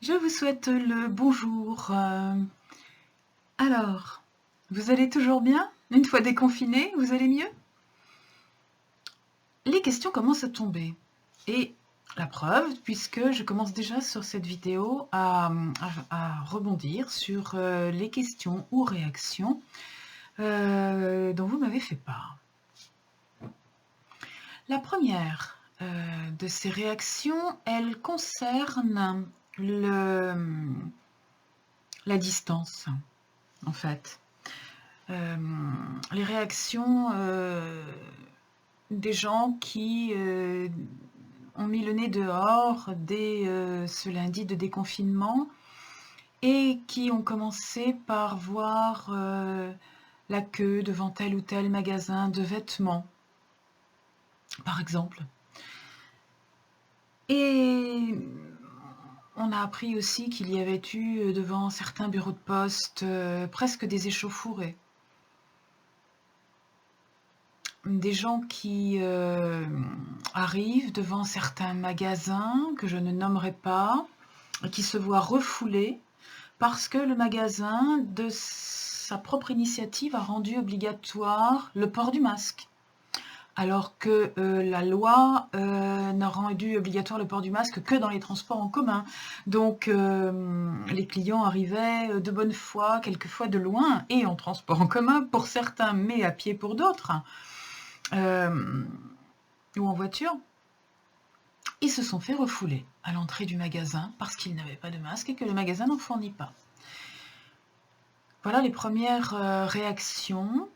Je vous souhaite le bonjour. Alors, vous allez toujours bien? Une fois déconfiné, vous allez mieux? Les questions commencent à tomber. Et la preuve, puisque je commence déjà sur cette vidéo à rebondir sur les questions ou réactions dont vous m'avez fait part. La première de ces réactions, elle concerne la distance, en fait. Les réactions des gens qui ont mis le nez dehors dès ce lundi de déconfinement et qui ont commencé par voir la queue devant tel ou tel magasin de vêtements, par exemple. Et on a appris aussi qu'il y avait eu devant certains bureaux de poste presque des échauffourées. Des gens qui arrivent devant certains magasins que je ne nommerai pas et qui se voient refoulés parce que le magasin, de sa propre initiative, a rendu obligatoire le port du masque. Alors que la loi n'a rendu obligatoire le port du masque que dans les transports en commun. Donc les clients arrivaient de bonne foi, quelquefois de loin, et en transport en commun pour certains, mais à pied pour d'autres. Ou en voiture, ils se sont fait refouler à l'entrée du magasin parce qu'ils n'avaient pas de masque et que le magasin n'en fournit pas. Voilà les premières réactions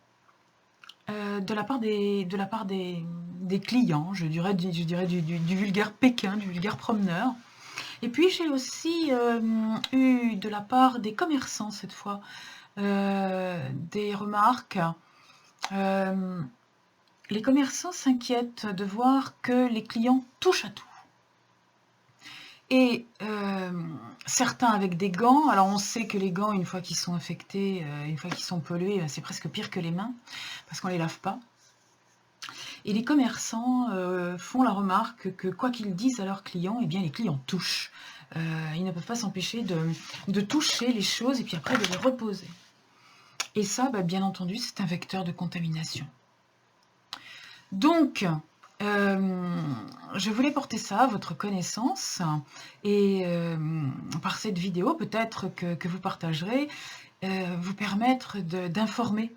de la part des clients, je dirais du vulgaire Pékin, du vulgaire promeneur. Et puis j'ai aussi eu de la part des commerçants cette fois des remarques. Les commerçants s'inquiètent de voir que les clients touchent à tout. Et certains avec des gants. Alors on sait que les gants, une fois qu'ils sont infectés, une fois qu'ils sont pollués, c'est presque pire que les mains, parce qu'on ne les lave pas. Et les commerçants font la remarque que quoi qu'ils disent à leurs clients, eh bien les clients touchent. Ils ne peuvent pas s'empêcher de toucher les choses et puis après de les reposer. Et ça, bien entendu, c'est un vecteur de contamination. Donc, je voulais porter ça à votre connaissance et par cette vidéo, peut-être que vous partagerez, vous permettre d'informer.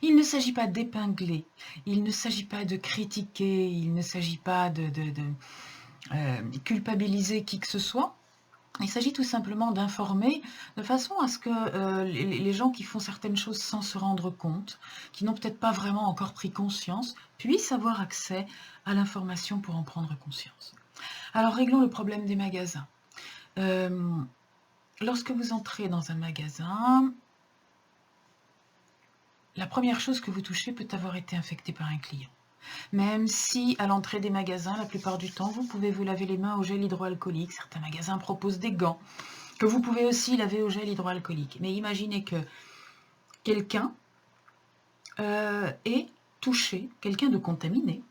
Il ne s'agit pas d'épingler, il ne s'agit pas de critiquer, il ne s'agit pas de culpabiliser qui que ce soit. Il s'agit tout simplement d'informer de façon à ce que les gens qui font certaines choses sans se rendre compte, qui n'ont peut-être pas vraiment encore pris conscience, puissent avoir accès à l'information pour en prendre conscience. Alors réglons le problème des magasins. Lorsque vous entrez dans un magasin, la première chose que vous touchez peut avoir été infectée par un client. Même si à l'entrée des magasins, la plupart du temps, vous pouvez vous laver les mains au gel hydroalcoolique. Certains magasins proposent des gants que vous pouvez aussi laver au gel hydroalcoolique. Mais imaginez que quelqu'un ait touché, quelqu'un de contaminé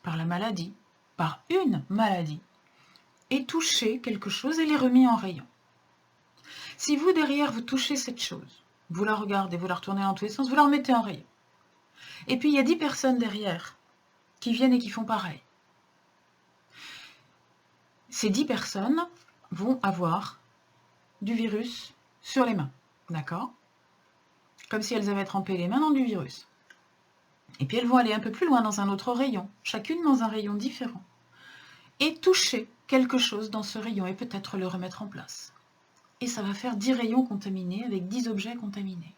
par la maladie, par une maladie, ait touché quelque chose et l'ait remis en rayon. Si vous, derrière, vous touchez cette chose, vous la regardez, vous la retournez dans tous les sens, vous la remettez en rayon. Et puis, il y a 10 personnes derrière qui viennent et qui font pareil. Ces 10 personnes vont avoir du virus sur les mains, d'accord? Comme si elles avaient trempé les mains dans du virus. Et puis elles vont aller un peu plus loin dans un autre rayon, chacune dans un rayon différent, et toucher quelque chose dans ce rayon et peut-être le remettre en place. Et ça va faire 10 rayons contaminés avec 10 objets contaminés.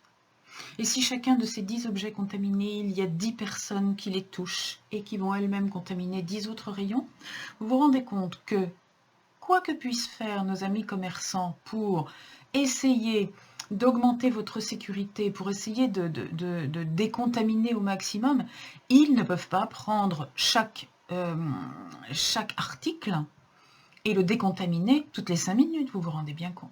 Et si chacun de ces 10 objets contaminés, il y a 10 personnes qui les touchent et qui vont elles-mêmes contaminer 10 autres rayons, vous vous rendez compte que, quoi que puissent faire nos amis commerçants pour essayer d'augmenter votre sécurité, pour essayer de décontaminer au maximum, ils ne peuvent pas prendre chaque article et le décontaminer toutes les 5 minutes, vous vous rendez bien compte.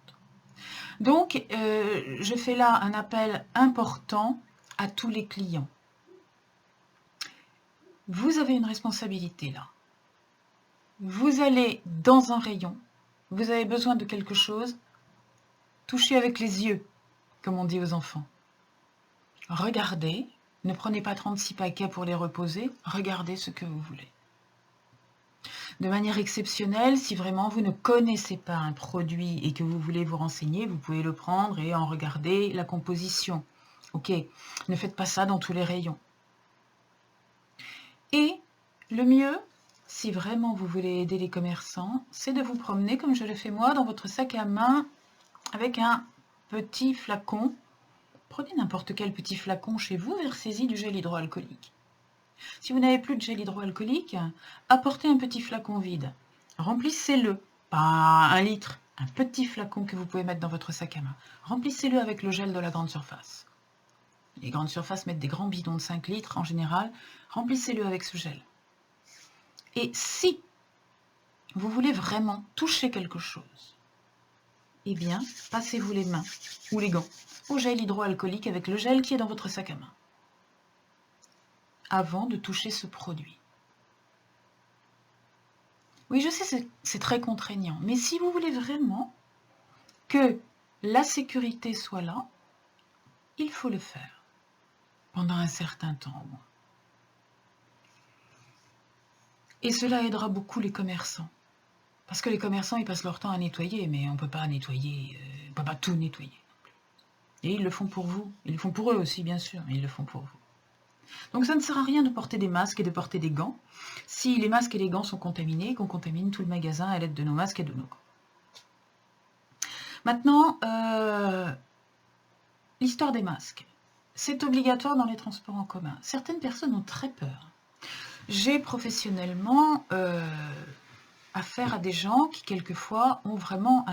Donc, je fais là un appel important à tous les clients. Vous avez une responsabilité là. Vous allez dans un rayon, vous avez besoin de quelque chose, touchez avec les yeux, comme on dit aux enfants. Regardez, ne prenez pas 36 paquets pour les reposer, regardez ce que vous voulez. De manière exceptionnelle, si vraiment vous ne connaissez pas un produit et que vous voulez vous renseigner, vous pouvez le prendre et en regarder la composition. Ok, ne faites pas ça dans tous les rayons. Et le mieux, si vraiment vous voulez aider les commerçants, c'est de vous promener, comme je le fais moi, dans votre sac à main avec un petit flacon. Prenez n'importe quel petit flacon chez vous, versez-y du gel hydroalcoolique. Si vous n'avez plus de gel hydroalcoolique, apportez un petit flacon vide. Remplissez-le, pas 1 litre, un petit flacon que vous pouvez mettre dans votre sac à main. Remplissez-le avec le gel de la grande surface. Les grandes surfaces mettent des grands bidons de 5 litres en général. Remplissez-le avec ce gel. Et si vous voulez vraiment toucher quelque chose, eh bien, passez-vous les mains ou les gants au gel hydroalcoolique avec le gel qui est dans votre sac à main avant de toucher ce produit. Oui, je sais, c'est très contraignant, mais si vous voulez vraiment que la sécurité soit là, il faut le faire pendant un certain temps au moins. Et cela aidera beaucoup les commerçants. Parce que les commerçants, ils passent leur temps à nettoyer, mais on ne peut pas nettoyer, on ne peut pas tout nettoyer. Et ils le font pour vous. Ils le font pour eux aussi, bien sûr, mais ils le font pour vous. Donc ça ne sert à rien de porter des masques et de porter des gants si les masques et les gants sont contaminés, qu'on contamine tout le magasin à l'aide de nos masques et de nos gants. Maintenant, l'histoire des masques. C'est obligatoire dans les transports en commun. Certaines personnes ont très peur. J'ai professionnellement affaire à des gens qui, quelquefois, ont vraiment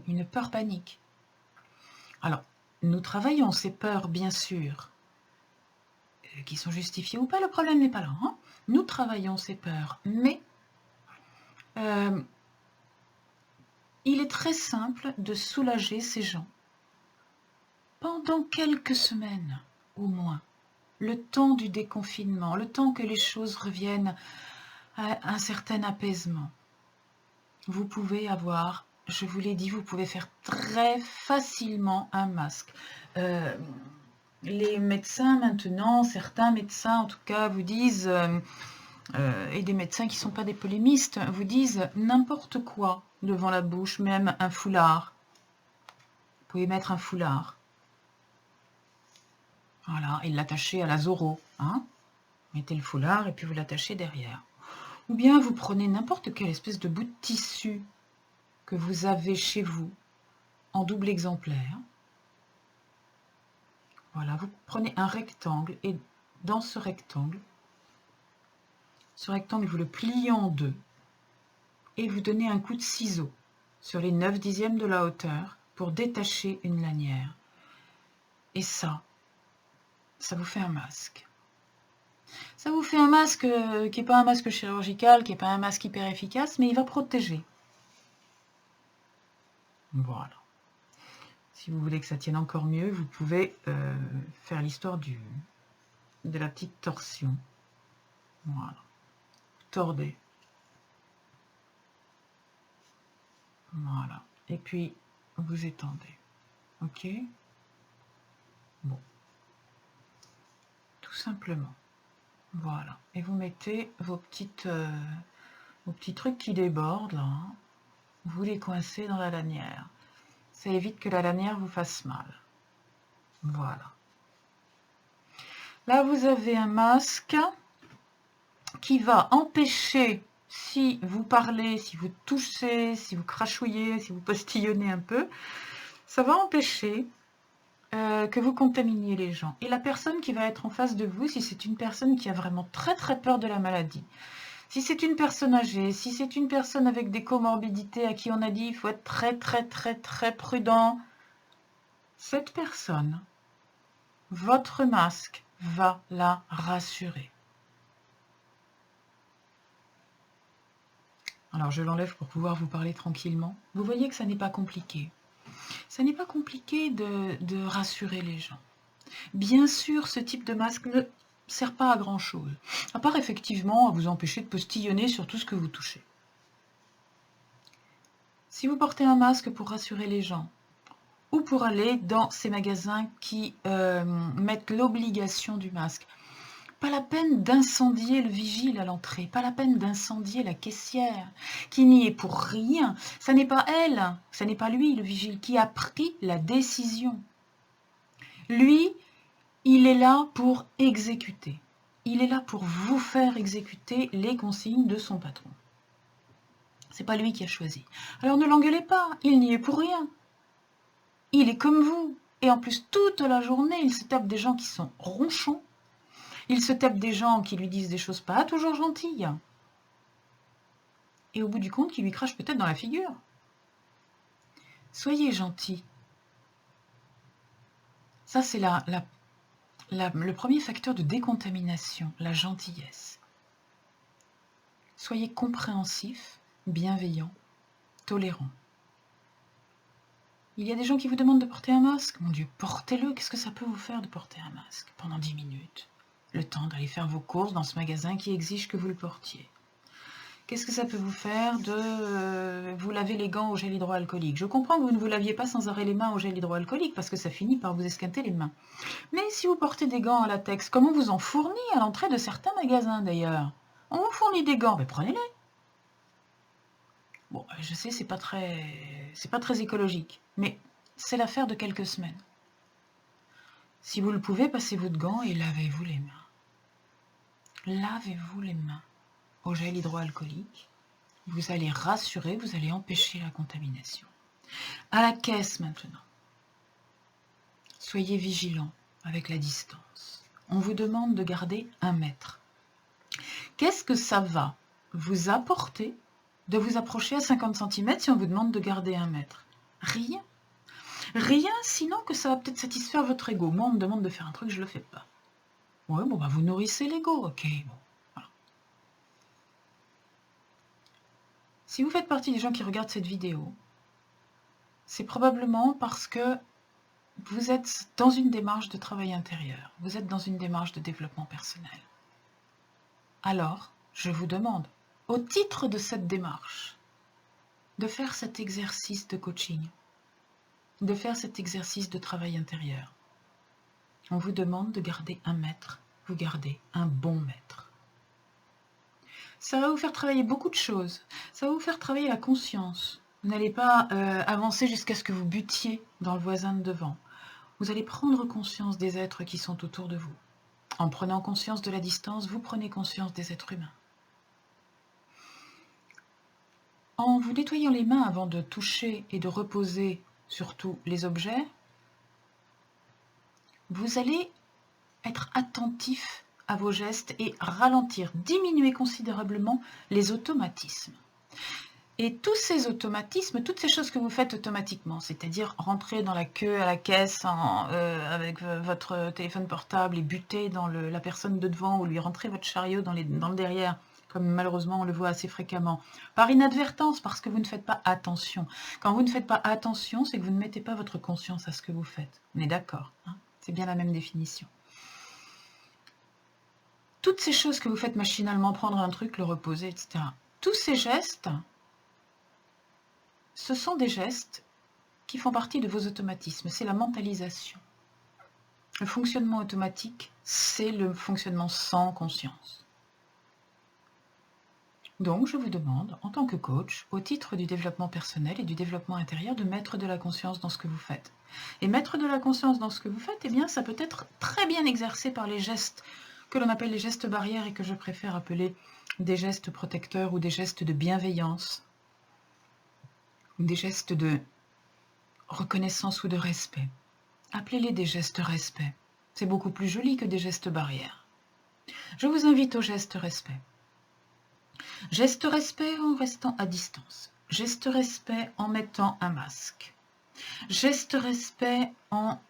une peur panique. Alors, nous travaillons ces peurs, bien sûr, qui sont justifiées ou pas, le problème n'est pas là. Hein. Nous travaillons ces peurs, mais il est très simple de soulager ces gens pendant quelques semaines, au moins, le temps du déconfinement, le temps que les choses reviennent à un certain apaisement. Vous pouvez avoir, je vous l'ai dit, vous pouvez faire très facilement un masque. Les médecins maintenant, certains médecins en tout cas, vous disent, et des médecins qui ne sont pas des polémistes, vous disent n'importe quoi devant la bouche, même un foulard. Vous pouvez mettre un foulard. Voilà, et l'attacher à la Zorro. Hein. Mettez le foulard et puis vous l'attachez derrière. Ou bien vous prenez n'importe quelle espèce de bout de tissu que vous avez chez vous en double exemplaire. Voilà, vous prenez un rectangle et dans ce rectangle, vous le pliez en deux et vous donnez un coup de ciseau sur les 9/10 de la hauteur pour détacher une lanière. Et ça vous fait un masque. Ça vous fait un masque qui n'est pas un masque chirurgical, qui n'est pas un masque hyper efficace, mais il va protéger. Voilà. Si vous voulez que ça tienne encore mieux, vous pouvez faire l'histoire de la petite torsion. Voilà. Tordez. Voilà. Et puis, vous étendez. Ok? Bon. Tout simplement. Voilà. Et vous mettez vos petits trucs qui débordent, là. Hein. Vous les coincez dans la lanière. Ça évite que la lanière vous fasse mal. Voilà. Là, vous avez un masque qui va empêcher, si vous parlez, si vous touchez, si vous crachouillez, si vous postillonnez un peu, ça va empêcher que vous contaminiez les gens. Et la personne qui va être en face de vous, si c'est une personne qui a vraiment très très peur de la maladie, si c'est une personne âgée, si c'est une personne avec des comorbidités à qui on a dit il faut être très très très très prudent, cette personne, votre masque va la rassurer. Alors je l'enlève pour pouvoir vous parler tranquillement. Vous voyez que ça n'est pas compliqué. Ça n'est pas compliqué de rassurer les gens. Bien sûr, ce type de masque ne sert pas à grand chose, à part effectivement à vous empêcher de postillonner sur tout ce que vous touchez. Si vous portez un masque pour rassurer les gens, ou pour aller dans ces magasins qui mettent l'obligation du masque, pas la peine d'incendier le vigile à l'entrée, pas la peine d'incendier la caissière, qui n'y est pour rien. Ça n'est pas elle, ça n'est pas lui, le vigile, qui a pris la décision. Lui, il est là pour exécuter. Il est là pour vous faire exécuter les consignes de son patron. C'est pas lui qui a choisi. Alors ne l'engueulez pas, il n'y est pour rien. Il est comme vous. Et en plus, toute la journée, il se tape des gens qui sont ronchons. Il se tape des gens qui lui disent des choses pas toujours gentilles. Et au bout du compte, qui lui crachent peut-être dans la figure. Soyez gentils. Ça, c'est le premier facteur de décontamination, la gentillesse. Soyez compréhensifs, bienveillants, tolérants. Il y a des gens qui vous demandent de porter un masque. Mon Dieu, portez-le. Qu'est-ce que ça peut vous faire de porter un masque pendant 10 minutes? Le temps d'aller faire vos courses dans ce magasin qui exige que vous le portiez. Qu'est-ce que ça peut vous faire de vous laver les gants au gel hydroalcoolique? Je comprends que vous ne vous laviez pas sans arrêt les mains au gel hydroalcoolique parce que ça finit par vous esquinter les mains. Mais si vous portez des gants à latex, comme on vous en fournit à l'entrée de certains magasins d'ailleurs, on vous fournit des gants, mais prenez-les. Bon, je sais, c'est pas très écologique, mais c'est l'affaire de quelques semaines. Si vous le pouvez, passez votre gant et lavez-vous les mains. Lavez-vous les mains au gel hydroalcoolique. Vous allez rassurer, vous allez empêcher la contamination. À la caisse maintenant. Soyez vigilants avec la distance. On vous demande de garder 1 mètre. Qu'est-ce que ça va vous apporter de vous approcher à 50 cm si on vous demande de garder 1 mètre? Rien. Rien, sinon que ça va peut-être satisfaire votre ego. Moi, on me demande de faire un truc, je ne le fais pas. Ouais, bon, bah, vous nourrissez l'ego, ok, bon. Voilà. Si vous faites partie des gens qui regardent cette vidéo, c'est probablement parce que vous êtes dans une démarche de travail intérieur. Vous êtes dans une démarche de développement personnel. Alors, je vous demande, au titre de cette démarche, de faire cet exercice de coaching, de faire cet exercice de travail intérieur. On vous demande de garder 1 mètre, vous gardez un bon mètre. Ça va vous faire travailler beaucoup de choses. Ça va vous faire travailler la conscience. Vous n'allez pas avancer jusqu'à ce que vous butiez dans le voisin de devant. Vous allez prendre conscience des êtres qui sont autour de vous. En prenant conscience de la distance, vous prenez conscience des êtres humains. En vous nettoyant les mains avant de toucher et de reposer surtout les objets, vous allez être attentif à vos gestes et ralentir, diminuer considérablement les automatismes. Et tous ces automatismes, toutes ces choses que vous faites automatiquement, c'est-à-dire rentrer dans la queue à la caisse avec votre téléphone portable et buter dans la personne de devant ou lui rentrer votre chariot dans le derrière, comme malheureusement on le voit assez fréquemment, par inadvertance, parce que vous ne faites pas attention. Quand vous ne faites pas attention, c'est que vous ne mettez pas votre conscience à ce que vous faites. On est d'accord, hein? C'est bien la même définition. Toutes ces choses que vous faites machinalement, prendre un truc, le reposer, etc. Tous ces gestes, ce sont des gestes qui font partie de vos automatismes. C'est la mentalisation. Le fonctionnement automatique, c'est le fonctionnement sans conscience. Donc, je vous demande, en tant que coach, au titre du développement personnel et du développement intérieur, de mettre de la conscience dans ce que vous faites. Et mettre de la conscience dans ce que vous faites, eh bien, ça peut être très bien exercé par les gestes que l'on appelle les gestes barrières et que je préfère appeler des gestes protecteurs ou des gestes de bienveillance, ou des gestes de reconnaissance ou de respect. Appelez-les des gestes respect. C'est beaucoup plus joli que des gestes barrières. Je vous invite au geste respect. Geste respect en restant à distance. Geste respect en mettant un masque. Geste respect en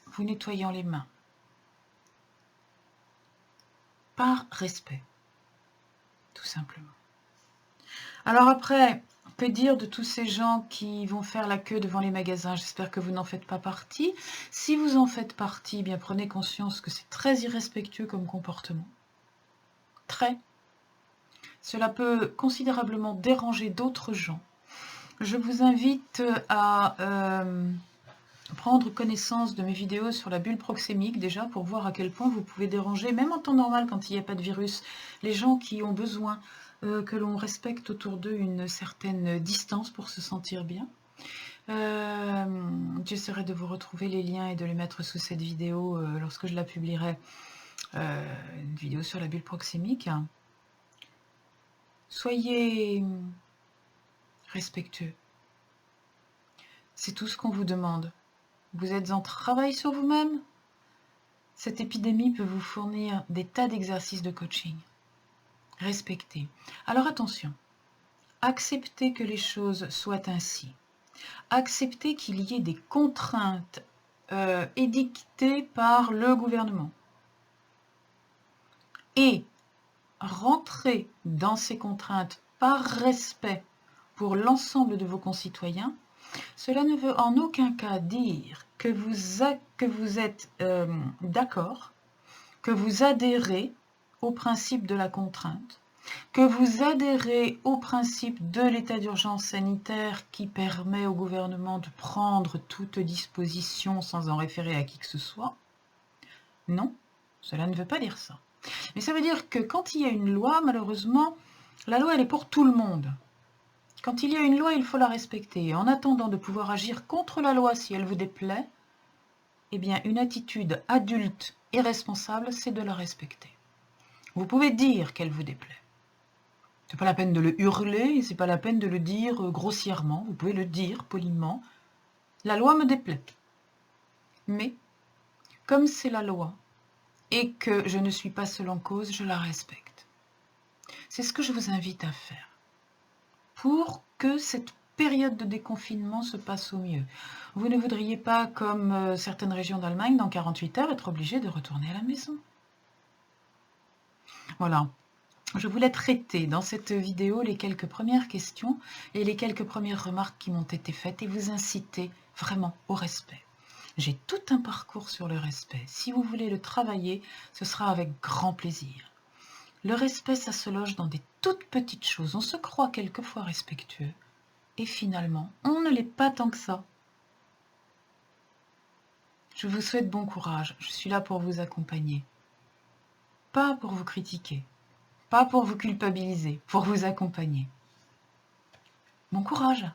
vous nettoyant les mains. Par respect, tout simplement. Alors après, que dire de tous ces gens qui vont faire la queue devant les magasins? J'espère que vous n'en faites pas partie. Si vous en faites partie, bien prenez conscience que c'est très irrespectueux comme comportement. Très. Cela peut considérablement déranger d'autres gens. Je vous invite à prendre connaissance de mes vidéos sur la bulle proxémique, déjà, pour voir à quel point vous pouvez déranger, même en temps normal, quand il n'y a pas de virus, les gens qui ont besoin que l'on respecte autour d'eux une certaine distance pour se sentir bien. J'essaierai de vous retrouver les liens et de les mettre sous cette vidéo lorsque je la publierai, une vidéo sur la bulle proxémique. Soyez respectueux. C'est tout ce qu'on vous demande. Vous êtes en travail sur vous-même? Cette épidémie peut vous fournir des tas d'exercices de coaching. Respectez. Alors attention, acceptez que les choses soient ainsi. Acceptez qu'il y ait des contraintes édictées par le gouvernement. Et rentrez dans ces contraintes par respect pour l'ensemble de vos concitoyens. Cela ne veut en aucun cas dire que vous êtes d'accord, que vous adhérez au principe de la contrainte, que vous adhérez au principe de l'état d'urgence sanitaire qui permet au gouvernement de prendre toute disposition sans en référer à qui que ce soit. Non, cela ne veut pas dire ça. Mais ça veut dire que quand il y a une loi, malheureusement, la loi elle est pour tout le monde. Quand il y a une loi, il faut la respecter. Et en attendant de pouvoir agir contre la loi si elle vous déplaît, eh bien, une attitude adulte et responsable, c'est de la respecter. Vous pouvez dire qu'elle vous déplaît. C'est pas la peine de le hurler, c'est pas la peine de le dire grossièrement. Vous pouvez le dire poliment. La loi me déplaît. Mais, comme c'est la loi, et que je ne suis pas seule en cause, je la respecte. C'est ce que je vous invite à faire. Pour que cette période de déconfinement se passe au mieux. Vous ne voudriez pas, comme certaines régions d'Allemagne, dans 48 heures, être obligé de retourner à la maison. Voilà. Je voulais traiter dans cette vidéo les quelques premières questions et les quelques premières remarques qui m'ont été faites et vous inciter vraiment au respect. J'ai tout un parcours sur le respect. Si vous voulez le travailler, ce sera avec grand plaisir. Le respect, ça se loge dans des toutes petites choses. On se croit quelquefois respectueux. Et finalement, on ne l'est pas tant que ça. Je vous souhaite bon courage. Je suis là pour vous accompagner. Pas pour vous critiquer. Pas pour vous culpabiliser. Pour vous accompagner. Bon courage.